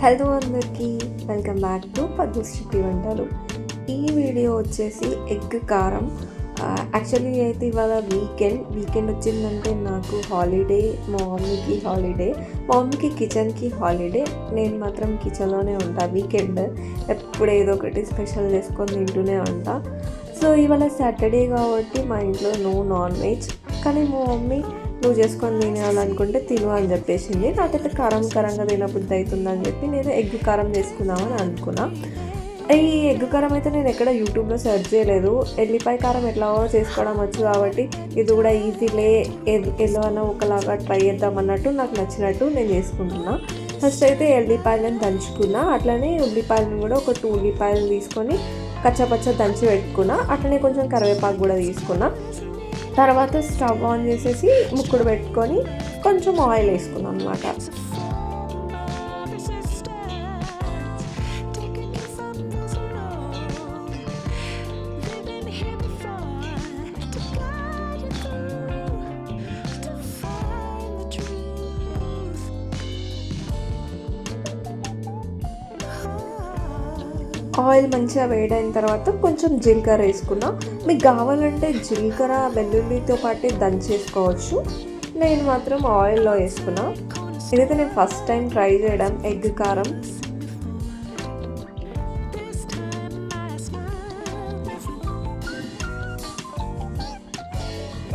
Hello అందరికీ, welcome back to Padma's చిట్టి వంటలు. ఈ వీడియో వచ్చేసి ఎగ్ కారం. యాక్చువల్లీ అయితే ఇవాళ వీకెండ్ వచ్చిందంటే నాకు హాలిడే, మా మమ్మీకి హాలిడే, మా మమ్మీకి కిచెన్కి హాలిడే, నేను మాత్రం కిచెన్లోనే ఉంటా. వీకెండ్ ఎప్పుడు ఏదో ఒకటి స్పెషల్ చేసుకొని తింటూనే ఉంటా. సో ఇవాళ సాటర్డే కాబట్టి మా ఇంట్లో నో నాన్ వెజ్, కానీ మా మమ్మీ నువ్వు చేసుకొని తినాలనుకుంటే తిను అని చెప్పేసింది. నాకైతే కారంగా తినబుద్ధి అవుతుందని చెప్పి నేను ఎగ్ కారం చేసుకుందామని అనుకున్నా. ఈ ఎగ్ కారం అయితే నేను ఎక్కడ యూట్యూబ్లో సెర్చ్ చేయలేదు. ఎల్లిపాయ కారం ఎట్లాగో చేసుకోవడం వచ్చు కాబట్టి ఇది కూడా ఈజీలే, ఎలా అన్నా ఒకలాగా ట్రై చేద్దాం అన్నట్టు నాకు నచ్చినట్టు నేను చేసుకుంటున్నా. ఫస్ట్ అయితే ఎల్లిపాయలను దంచుకున్నా, అట్లనే ఉల్లిపాయలను కూడా ఒక 2 ఉల్లిపాయలు తీసుకొని కచ్చపచ్చ దంచి పెట్టుకున్నా. అట్లనే కొంచెం కరివేపాకు కూడా తీసుకున్నా. తర్వాత స్టవ్ ఆన్ చేసేసి ముక్కుడు పెట్టుకొని కొంచెం ఆయిల్ వేసుకున్నాం అనమాట. ఆయిల్ మంచిగా వేడైన తర్వాత కొంచెం జీలకర్ర వేసుకున్నా. మీకు కావాలంటే జీలకర్ర వెల్లుల్లితో పాటు దంచేసుకోవచ్చు. నేను మాత్రం ఆయిల్లో వేసుకున్నా. ఇదైతే నేను ఫస్ట్ టైం ట్రై చేయడం ఎగ్ కారం.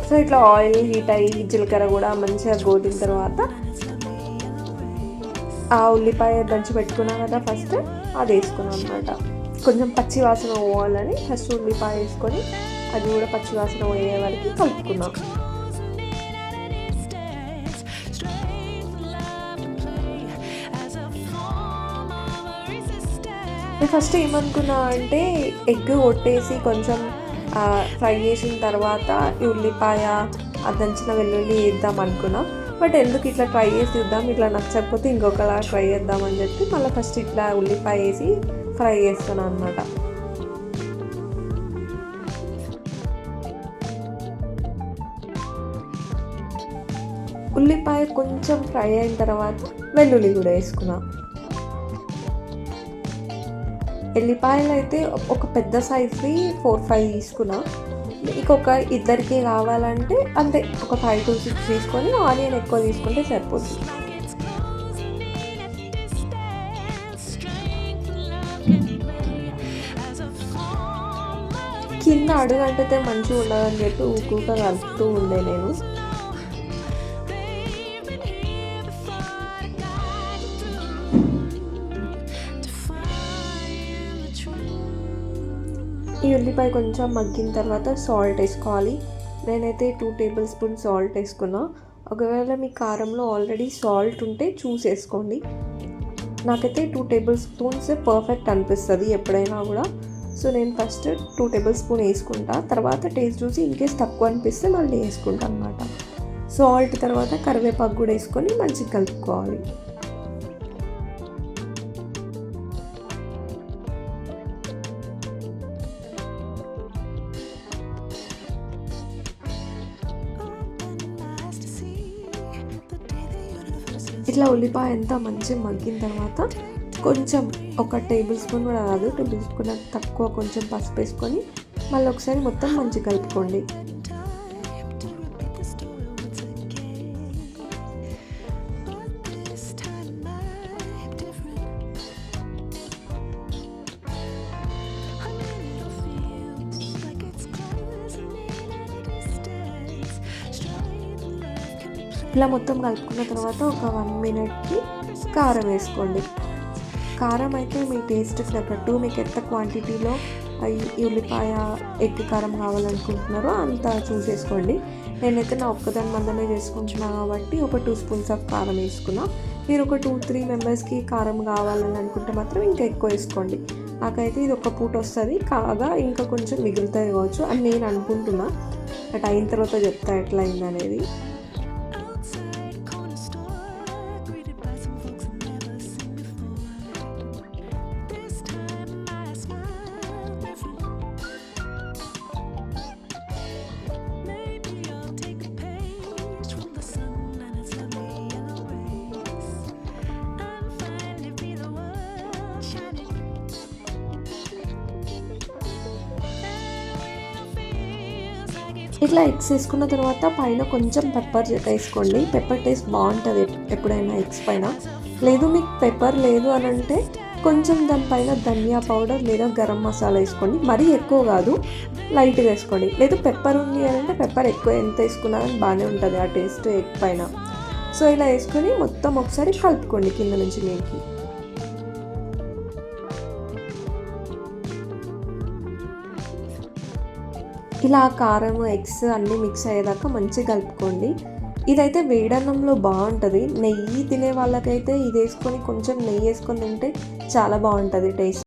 సో ఇట్లా ఆయిల్ హీట్ అయ్యి జీలకర్ర కూడా మంచిగా గోలిన తర్వాత ఆ ఉల్లిపాయ దంచి పెట్టుకున్నాం కదా, ఫస్ట్ అది వేసుకున్నాం అనమాట. కొంచెం పచ్చి వాసన పోవాలని ఫస్ట్ ఉల్లిపాయ వేసుకొని అది కూడా పచ్చి వాసన పోయే వరకు కలుపుకున్నాం. నేను ఫస్ట్ ఏమనుకున్నా అంటే ఎగ్ కొట్టేసి కొంచెం ఫ్రై చేసిన తర్వాత ఈ ఉల్లిపాయ ఆ దంచిన వెల్లుల్లి వేద్దాం అనుకున్నా. బట్ ఎందుకు ఇట్లా ట్రై చేసి చూద్దాం, ఇట్లా నచ్చకపోతే ఇంకొకలా ట్రై చేద్దామని చెప్పి మళ్ళీ ఫస్ట్ ఇట్లా ఉల్లిపాయ వేసి ఫ్రై చేస్తున్నాను అనమాట. ఉల్లిపాయ కొంచెం ఫ్రై అయిన తర్వాత వెల్లుల్లి కూడా వేసుకున్నా. ఎల్లిపాయలు అయితే ఒక పెద్ద సైజ్వి 4-5 తీసుకున్నా. ఇంకొక ఇద్దరికి కావాలంటే అంతే, ఒక 5 to 6 తీసుకొని ఆనియన్ ఎక్కువ తీసుకుంటే సరిపోతుంది. కింద అడుగంటితే మంచిగా ఉండదని చెప్పి ఊరుగా కలుపుతూ ఉండే నేను. ఈ ఉల్లిపాయ కొంచెం మగ్గిన తర్వాత సాల్ట్ వేసుకోవాలి. నేనైతే 2 tablespoons సాల్ట్ వేసుకున్నా. ఒకవేళ మీ కారంలో ఆల్రెడీ సాల్ట్ ఉంటే చూసేసుకోండి. నాకైతే 2 tablespoons పర్ఫెక్ట్ అనిపిస్తుంది ఎప్పుడైనా కూడా. సో నేను ఫస్ట్ 2 tablespoons వేసుకుంటా, తర్వాత టేస్ట్ చూసి ఇన్కేస్ తక్కువ అనిపిస్తే మళ్ళీ వేసుకుంటా అనమాట. సాల్ట్ తర్వాత కరివేపాకు కూడా వేసుకొని మంచిగా కలుపుకోవాలి. ఇట్లా ఉల్లిపాయ ఎంత మంచిగా మగ్గిన తర్వాత కొంచెం ఒక 1 tablespoon కూడా కాదు, 2 tablespoon తక్కువ కొంచెం పసుపు వేసుకొని మళ్ళీ ఒకసారి మొత్తం మంచిగా కలుపుకోండి. ఇలా మొత్తం కలుపుకున్న తర్వాత ఒక 1 minute కారం వేసుకోండి. కారం అయితే మీ టేస్ట్కి తగ్గట్టు, మీకు ఎంత క్వాంటిటీలో ఈ ఉల్లిపాయ ఎగ్ కారం కావాలనుకుంటున్నారో అంత చూసేసుకోండి. నేనైతే నా ఒక్కదాని మందమే చేసుకుంటున్నాను కాబట్టి ఒక 2 spoons ఆఫ్ కారం వేసుకున్నా. మీరు ఒక 2-3 members కారం కావాలని అనుకుంటే మాత్రం ఇంకా ఎక్కువ వేసుకోండి. నాకైతే ఇది ఒక పూట వస్తుంది, కాగా ఇంకా కొంచెం మిగులుతుంది కావచ్చు అని నేను అనుకుంటున్నా. బట్ అయిన తర్వాత చెప్తా ఎట్లా అయిందనేది. ఇట్లా ఎగ్స్ వేసుకున్న తర్వాత పైన కొంచెం పెప్పర్ వేసుకోండి. పెప్పర్ టేస్ట్ బాగుంటుంది ఎప్పుడైనా ఎగ్స్ పైన. లేదు మీకు పెప్పర్ లేదు అని అంటే కొంచెం దానిపైన ధనియా పౌడర్ లేదా గరం మసాలా వేసుకోండి. మరీ ఎక్కువ కాదు, లైట్గా వేసుకోండి. లేదు పెప్పర్ ఉంది అని అంటే పెప్పర్ ఎక్కువ ఎంత వేసుకున్నా కానీ బాగానే ఉంటుంది ఆ టేస్ట్ ఎగ్ పైన. సో ఇలా వేసుకొని మొత్తం ఒకసారి కలుపుకోండి కింద నుంచి మీదకి. ఇలా కారం ఎగ్స్ అన్నీ మిక్స్ అయ్యేదాకా మంచిగా కలుపుకోండి. ఇదైతే వేడన్నంలో బాగుంటుంది. నెయ్యి తినే వాళ్ళకైతే ఇది వేసుకొని కొంచెం నెయ్యి వేసుకొని తింటే చాలా బాగుంటుంది టేస్ట్.